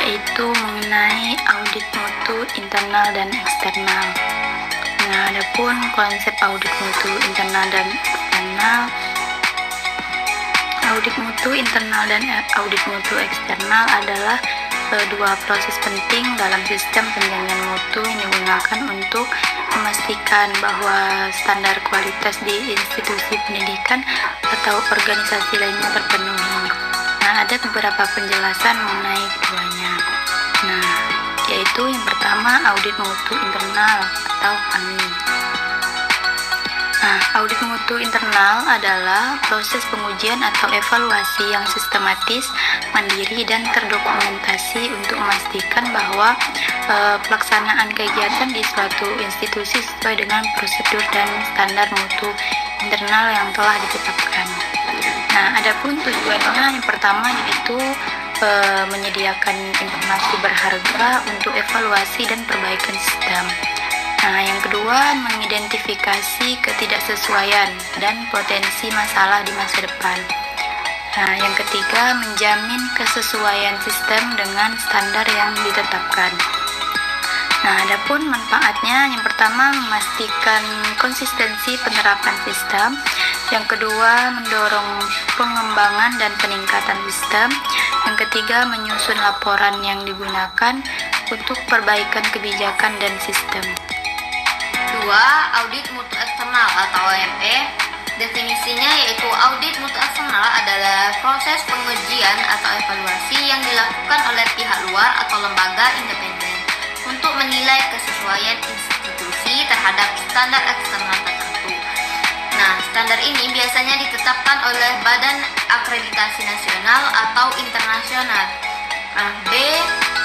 yaitu mengenai audit mutu internal dan eksternal. Nah, adapun konsep audit mutu internal dan eksternal, audit mutu internal dan audit mutu eksternal adalah dua proses penting dalam sistem penjaminan mutu yang digunakan untuk memastikan bahwa standar kualitas di institusi pendidikan atau organisasi lainnya terpenuhi. Nah, ada beberapa penjelasan mengenai keduanya. Nah, yaitu yang pertama audit mutu internal atau AMI. Nah, audit mutu internal adalah proses pengujian atau evaluasi yang sistematis, mandiri, dan terdokumentasi untuk memastikan bahwa pelaksanaan kegiatan di suatu institusi sesuai dengan prosedur dan standar mutu internal yang telah ditetapkan. Nah, adapun tujuannya yang pertama yaitu menyediakan informasi berharga untuk evaluasi dan perbaikan sistem. Nah, yang kedua, mengidentifikasi ketidaksesuaian dan potensi masalah di masa depan. Nah, yang ketiga, menjamin kesesuaian sistem dengan standar yang ditetapkan. Nah, adapun manfaatnya, yang pertama, memastikan konsistensi penerapan sistem. Yang kedua, mendorong pengembangan dan peningkatan sistem. Yang ketiga, menyusun laporan yang digunakan untuk perbaikan kebijakan dan sistem. 2. Audit mutu eksternal atau AME. Definisinya yaitu audit mutu eksternal adalah proses pengujian atau evaluasi yang dilakukan oleh pihak luar atau lembaga independen untuk menilai kesesuaian institusi terhadap standar eksternal tertentu. Nah, standar ini biasanya ditetapkan oleh Badan Akreditasi Nasional atau Internasional. B.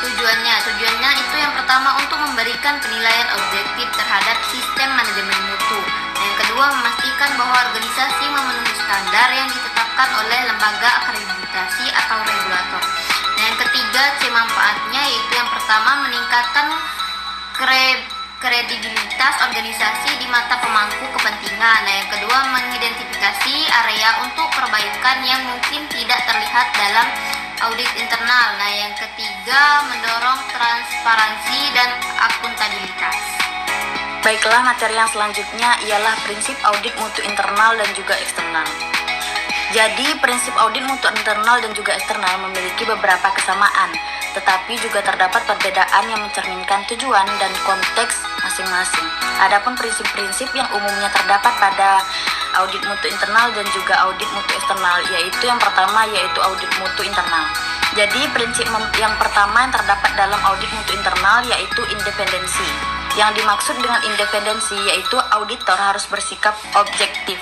Tujuannya itu yang pertama untuk memberikan penilaian objektif terhadap sistem manajemen mutu. Yang kedua, memastikan bahwa organisasi memenuhi standar yang ditetapkan oleh lembaga akreditasi atau regulator. Yang ketiga, manfaatnya yaitu yang pertama meningkatkan kredibilitas organisasi di mata pemangku kepentingan. Yang kedua, mengidentifikasi area untuk perbaikan yang mungkin tidak terlihat dalam audit internal. Nah, yang ketiga, mendorong transparansi dan akuntabilitas. Baiklah, materi yang selanjutnya ialah prinsip audit mutu internal dan juga eksternal. Jadi, prinsip audit mutu internal dan juga eksternal memiliki beberapa kesamaan, tetapi juga terdapat perbedaan yang mencerminkan tujuan dan konteks masing-masing. Adapun prinsip-prinsip yang umumnya terdapat pada audit mutu internal dan juga audit mutu eksternal, yaitu yang pertama yaitu audit mutu internal. Jadi prinsip yang pertama yang terdapat dalam audit mutu internal yaitu independensi. Yang dimaksud dengan independensi yaitu auditor harus bersikap objektif,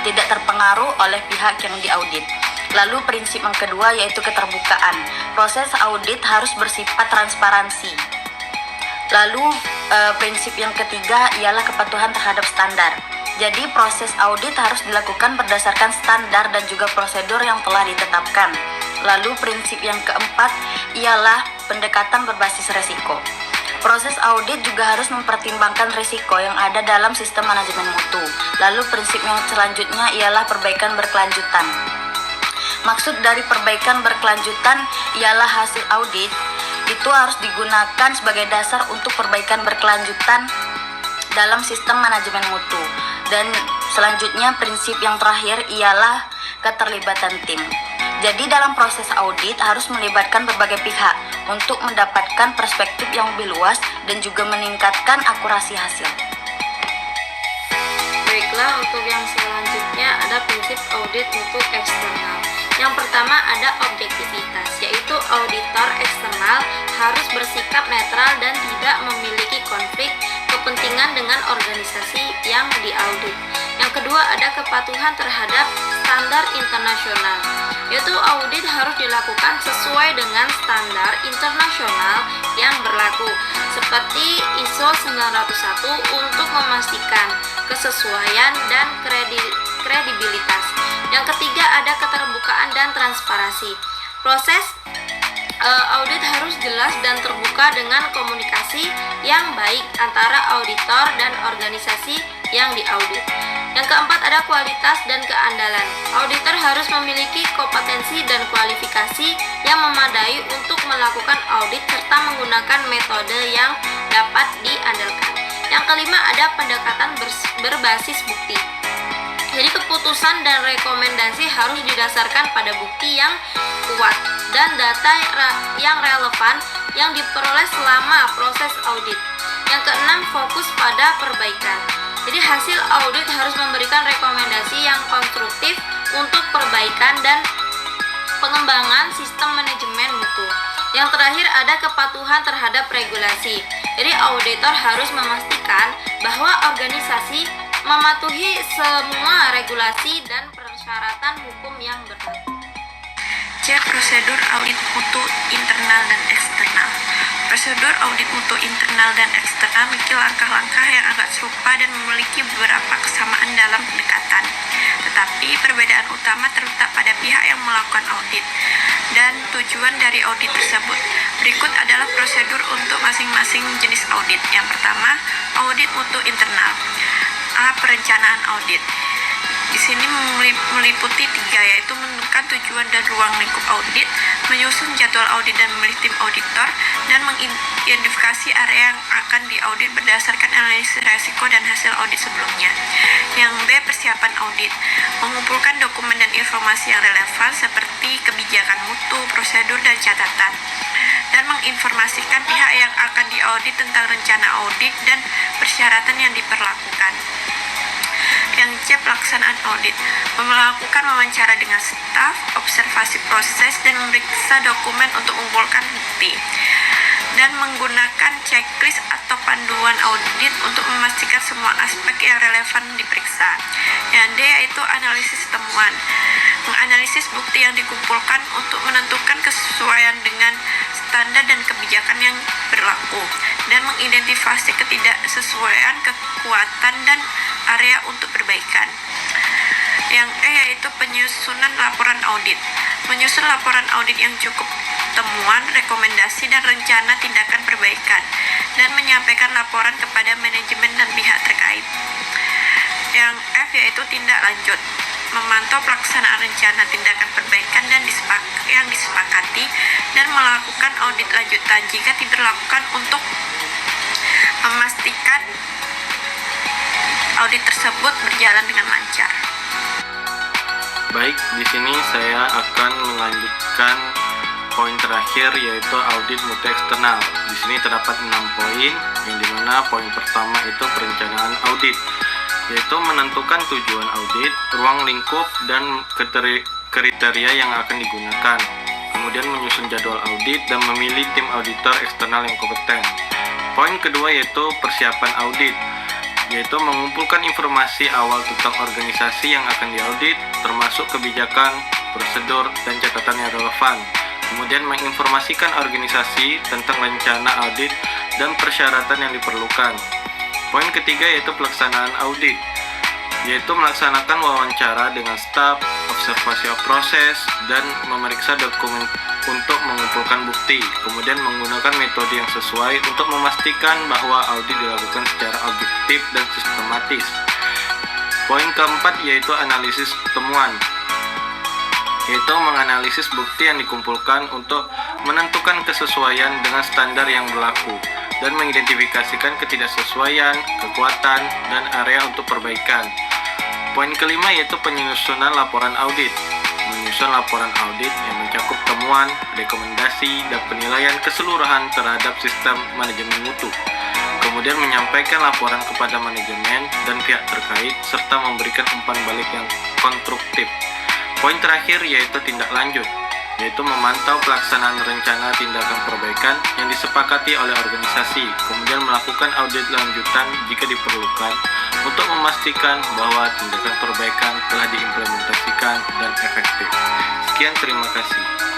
tidak terpengaruh oleh pihak yang diaudit. Lalu prinsip yang kedua yaitu keterbukaan. Proses audit harus bersifat transparansi. Lalu prinsip yang ketiga ialah kepatuhan terhadap standar. Jadi proses audit harus dilakukan berdasarkan standar dan juga prosedur yang telah ditetapkan. Lalu prinsip yang keempat ialah pendekatan berbasis resiko. Proses audit juga harus mempertimbangkan risiko yang ada dalam sistem manajemen mutu. Lalu prinsip yang selanjutnya ialah perbaikan berkelanjutan. Maksud dari perbaikan berkelanjutan ialah hasil audit itu harus digunakan sebagai dasar untuk perbaikan berkelanjutan dalam sistem manajemen mutu. Dan selanjutnya prinsip yang terakhir ialah keterlibatan tim. Jadi dalam proses audit harus melibatkan berbagai pihak untuk mendapatkan perspektif yang lebih luas dan juga meningkatkan akurasi hasil. Baiklah, untuk yang selanjutnya ada prinsip audit mutu eksternal. Yang pertama ada objektivitas, yaitu auditor eksternal harus bersikap netral dan tidak memiliki konflik kepentingan dengan organisasi yang diaudit. Yang kedua ada kepatuhan terhadap standar internasional, yaitu audit harus dilakukan sesuai dengan standar internasional yang berlaku seperti ISO 901 untuk memastikan kesesuaian dan kredibilitas. Yang ketiga ada keterbukaan dan transparansi. Proses audit harus jelas dan terbuka dengan komunikasi yang baik antara auditor dan organisasi yang diaudit. Yang keempat ada kualitas dan keandalan. Auditor harus memiliki kompetensi dan kualifikasi yang memadai untuk melakukan audit serta menggunakan metode yang dapat diandalkan. Yang kelima, ada pendekatan berbasis bukti. Jadi keputusan dan rekomendasi harus didasarkan pada bukti yang kuat dan data yang relevan yang diperoleh selama proses audit. Yang keenam, fokus pada perbaikan. Jadi hasil audit harus memberikan rekomendasi yang konstruktif untuk perbaikan dan pengembangan sistem manajemen mutu. Yang terakhir, ada kepatuhan terhadap regulasi. Jadi auditor harus memastikan bahwa organisasi mematuhi semua regulasi dan persyaratan hukum yang berlaku. C. Prosedur audit mutu internal dan eksternal. Prosedur audit mutu internal dan eksternal memiliki langkah-langkah yang agak serupa dan memiliki beberapa kesamaan dalam pendekatan. Tetapi perbedaan utama terletak pada pihak yang melakukan audit dan tujuan dari audit tersebut. Berikut adalah prosedur untuk masing-masing jenis audit. Yang pertama, audit mutu internal. A. Perencanaan audit. Di sini meliputi 3, yaitu menentukan tujuan dan ruang lingkup audit, menyusun jadwal audit dan memilih tim auditor, dan mengidentifikasi area yang akan diaudit berdasarkan analisis risiko dan hasil audit sebelumnya. Yang B. Persiapan audit. Mengumpulkan dokumen dan informasi yang relevan seperti kebijakan mutu, prosedur, dan catatan, dan menginformasikan pihak yang akan diaudit tentang rencana audit dan persyaratan yang diperlakukan. Yang C. Pelaksanaan audit. Melakukan wawancara dengan staf, observasi proses, dan memeriksa dokumen untuk mengumpulkan bukti, dan menggunakan checklist atau panduan audit untuk memastikan semua aspek yang relevan diperiksa. Yang D. Yaitu analisis temuan. Menganalisis bukti yang dikumpulkan untuk menentukan kesesuaian dengan standar dan kebijakan yang berlaku, dan mengidentifikasi ketidaksesuaian, kekuatan, dan area untuk perbaikan. Yang E. Yaitu penyusunan laporan audit. Menyusun laporan audit yang cukup temuan, rekomendasi, dan rencana tindakan perbaikan, dan menyampaikan laporan kepada manajemen dan pihak terkait. Yang F. Yaitu tindak lanjut. Memantau pelaksanaan rencana tindakan perbaikan yang disepakati, dan melakukan audit lanjutan jika diperlukan untuk memastikan audit tersebut berjalan dengan lancar. Baik, di sini saya akan melanjutkan poin terakhir, yaitu audit mutu eksternal. Di sini terdapat 6 poin, yang dimana poin pertama itu perencanaan audit, yaitu menentukan tujuan audit, ruang lingkup, dan kriteria yang akan digunakan. Kemudian menyusun jadwal audit dan memilih tim auditor eksternal yang kompeten. Poin kedua yaitu persiapan audit, yaitu mengumpulkan informasi awal tentang organisasi yang akan diaudit, termasuk kebijakan, prosedur, dan catatan yang relevan. Kemudian menginformasikan organisasi tentang rencana audit dan persyaratan yang diperlukan. Poin ketiga yaitu pelaksanaan audit, yaitu melaksanakan wawancara dengan staf, observasi proses, dan memeriksa dokumen untuk mengumpulkan bukti, kemudian menggunakan metode yang sesuai untuk memastikan bahwa audit dilakukan secara objektif dan sistematis. Poin keempat yaitu analisis temuan, yaitu menganalisis bukti yang dikumpulkan untuk menentukan kesesuaian dengan standar yang berlaku, dan mengidentifikasikan ketidaksesuaian, kekuatan, dan area untuk perbaikan. Poin kelima yaitu penyusunan laporan audit. Menyusun laporan audit yang mencakup temuan, rekomendasi, dan penilaian keseluruhan terhadap sistem manajemen mutu. Kemudian menyampaikan laporan kepada manajemen dan pihak terkait, serta memberikan umpan balik yang konstruktif. Poin terakhir yaitu tindak lanjut, yaitu memantau pelaksanaan rencana tindakan perbaikan yang disepakati oleh organisasi, kemudian melakukan audit lanjutan jika diperlukan untuk memastikan bahwa tindakan perbaikan telah diimplementasikan dan efektif. Sekian, terima kasih.